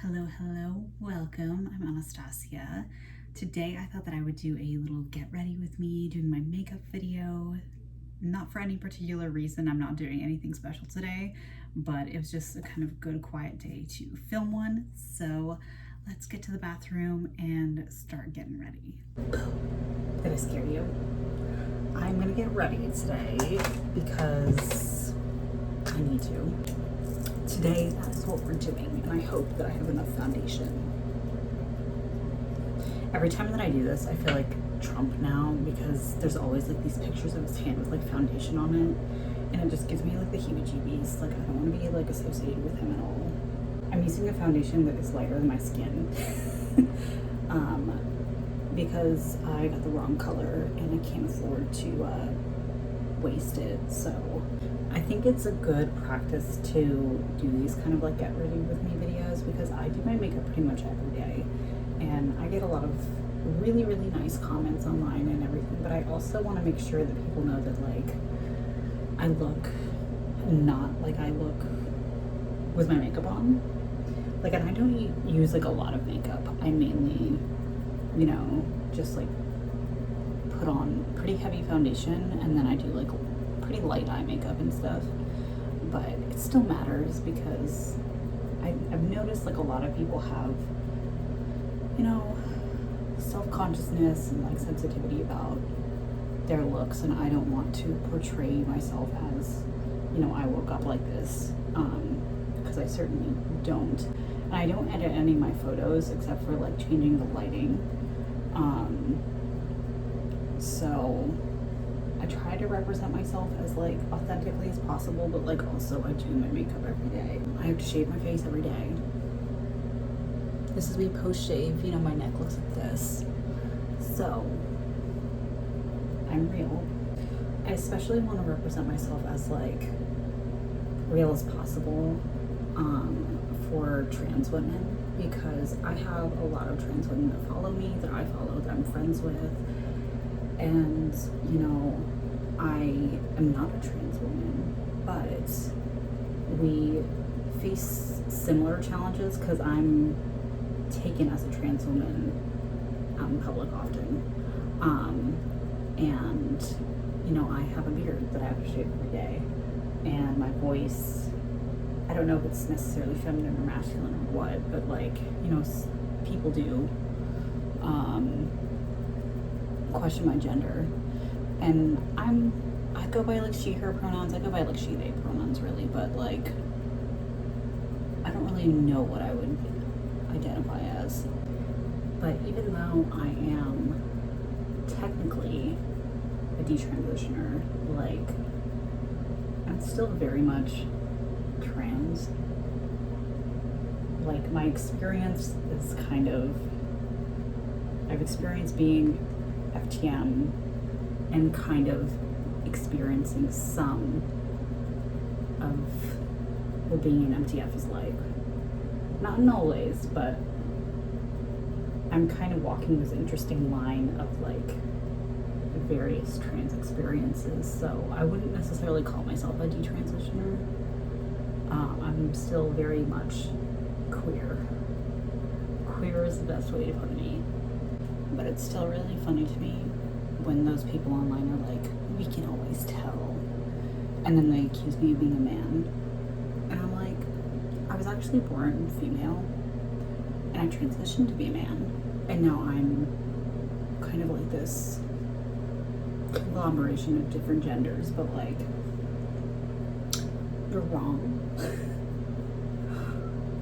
Hello, welcome. I'm Anastasia. Today I thought that I would do a little get ready with me, doing my makeup video. Not for any particular reason, I'm not doing anything special today, but it was just a kind of good quiet day to film one. So let's get to the bathroom and start getting ready. Did I scare you? I'm gonna get ready today because I need to. Today, that's what we're doing, and I hope that I have enough foundation. Every time that I do this, I feel like Trump now because there's always like these pictures of his hand with like foundation on it, and it just gives me like the heebie-jeebies. Like I don't want to be like associated with him at all. I'm using a foundation that is lighter than my skin because I got the wrong color and I can't afford to waste it. So I think it's a good practice to do these kind of like get ready with me videos because I do my makeup pretty much every day and I get a lot of really nice comments online and everything, but I also want to make sure that people know that like I look not like I look with my makeup on. Like, and I don't use like a lot of makeup. I mainly, you know, just like put on pretty heavy foundation and then I do like pretty light eye makeup and stuff, but it still matters because I've noticed like a lot of people have, you know, self-consciousness and like sensitivity about their looks, and I don't want to portray myself as, you know, I woke up like this, because I certainly don't. And I don't edit any of my photos except for like changing the lighting. So I try to represent myself as like authentically as possible, but like also I do my makeup every day. I have to shave my face every day. This is me post-shave, you know, my neck looks like this. So I'm real. I especially want to represent myself as like real as possible for trans women, because I have a lot of trans women that follow me, that I follow, that I'm friends with. And, you know, I am not a trans woman, but we face similar challenges because I'm taken as a trans woman out in public often. And, you know, I have a beard that I have to shave every day. And my voice, I don't know if it's necessarily feminine or masculine or what, but like, you know, people do question my gender, and I go by like she, her pronouns. I go by like she, they pronouns really, but like I don't really know what I would identify as. But even though I am technically a detransitioner, like I'm still very much trans. Like my experience is kind of, I've experienced being FTM and kind of experiencing some of what being an MTF is like. Not in all ways, but I'm kind of walking this interesting line of like various trans experiences. So I wouldn't necessarily call myself a detransitioner. I'm still very much queer. Queer is the best way to put me. But it's still really funny to me when those people online are like, we can always tell. And then they accuse me of being a man. And I'm like, I was actually born female and I transitioned to be a man. And now I'm kind of like this conglomeration of different genders, but like, you're wrong.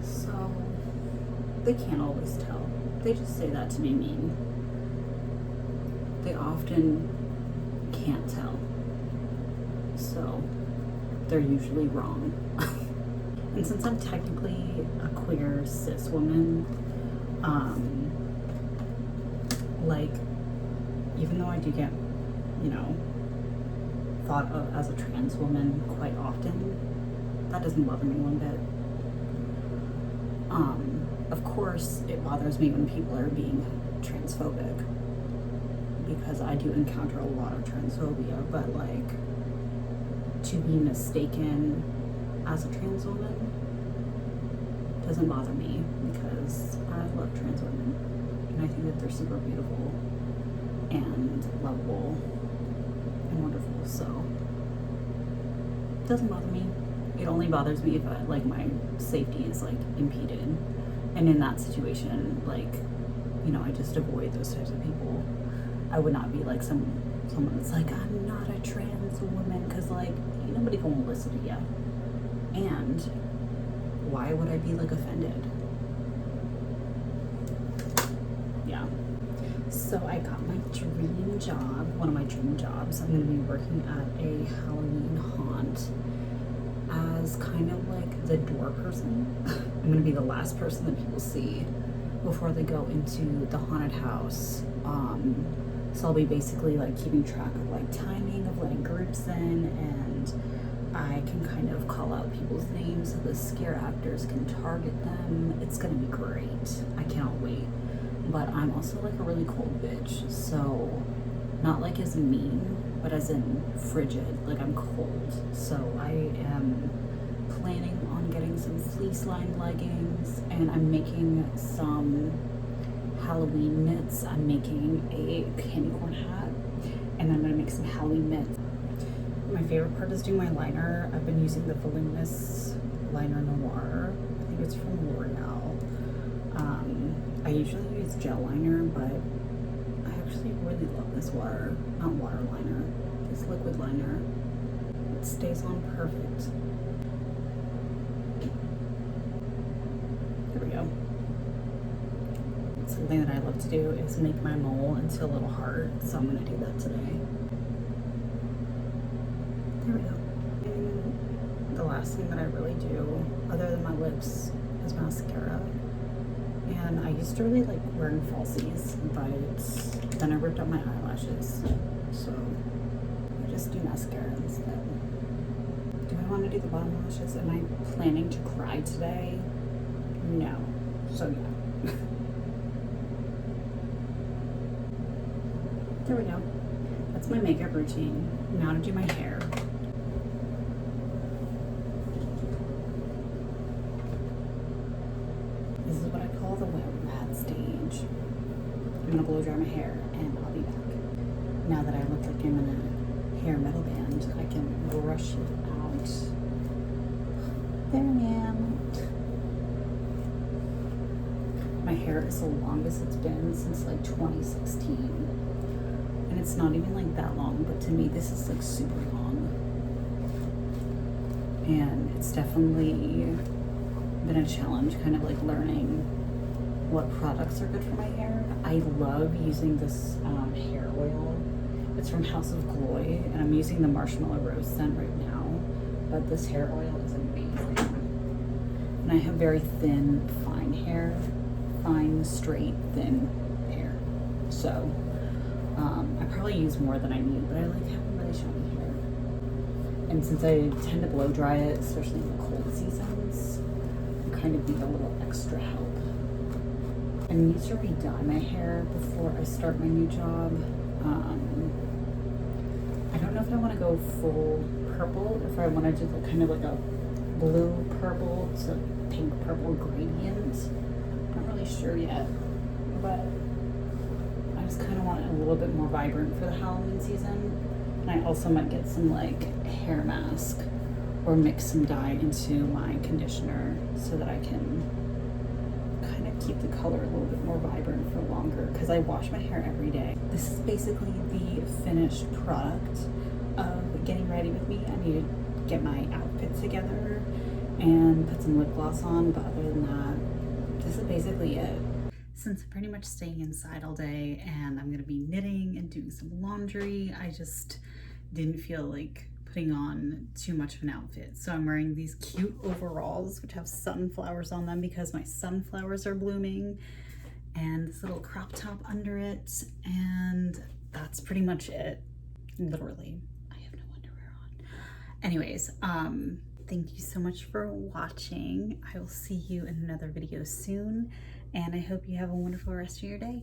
So they can't always tell. They just say that to be mean. They often can't tell, so they're usually wrong. And since I'm technically a queer cis woman, like, even though I do get, you know, thought of as a trans woman quite often, that doesn't bother me one bit. Of course, it bothers me when people are being transphobic, because I do encounter a lot of transphobia, but like, to be mistaken as a trans woman doesn't bother me because think that they're super beautiful and lovable and wonderful. So it doesn't bother me. It only bothers me if like my safety is like impeded, and in that situation, like, you know, I just avoid those types of people. I would not be like someone that's like, I'm not a trans woman, because like nobody gonna listen to you. And why would I be like offended? Yeah. So I got my dream job, one of my dream jobs. I'm gonna be working at a Halloween haunt as kind of like the door person. I'm gonna be the last person that people see before they go into the haunted house. So I'll be basically like keeping track of like timing of letting groups in, and I can kind of call out people's names so the scare actors can target them. It's gonna be great. I cannot wait. But I'm also like a really cold bitch, so not like as mean, but as in frigid. Like I'm cold. So I am planning on getting some fleece lined leggings, and I'm making some Halloween mitts. I'm making a candy corn hat, and I'm gonna make some Halloween mitts. My favorite part is doing my liner. I've been using the Voluminous Liner Noir. I think it's from L'Oreal. I usually use gel liner, but I actually really love this not water liner, this liquid liner. It stays on perfect. There we go. Something that I love to do is make my mole into a little heart, so I'm gonna do that today. There we go. And the last thing that I really do, other than my lips, is mascara. And I used to really like wearing falsies, but then I ripped out my eyelashes, so I just do mascara instead. Do I want to do the bottom lashes? Am I planning to cry today? No. So yeah. There we go. That's my makeup routine. Now to do my hair. This is what I call the wet rat stage. I'm gonna blow dry my hair and I'll be back. Now that I look like I'm in a hair metal band, I can brush it out. There I am. My hair is the longest it's been since like 2016. And it's not even like that long, but to me this is like super long. And it's definitely been a challenge, kind of like learning what products are good for my hair. I love using this hair oil. It's from House of Glory, and I'm using the Marshmallow Rose scent right now. But this hair oil is amazing. And I have very thin, fine hair. Fine, straight, thin hair. So I probably use more than I need, but I like having really shiny hair. And since I tend to blow dry it, especially in the cold seasons, I kind of need a little extra help. I need to re-dye my hair before I start my new job. I don't know if I want to go full purple, if I want to do kind of like a blue purple to pink purple gradient. I'm not really sure yet, but I just kind of want it a little bit more vibrant for the Halloween season. And I also might get some like hair mask or mix some dye into my conditioner so that I can kind of keep the color a little bit more vibrant for longer, because I wash my hair every day. This is basically the finished product of getting ready with me. I need to get my outfit together and put some lip gloss on, but other than that, this is basically it. Since I'm pretty much staying inside all day and I'm gonna be knitting and doing some laundry, I just didn't feel like putting on too much of an outfit. So I'm wearing these cute overalls which have sunflowers on them because my sunflowers are blooming, and this little crop top under it, and that's pretty much it. Literally, I have no underwear on. Anyways, thank you so much for watching. I will see you in another video soon, and I hope you have a wonderful rest of your day.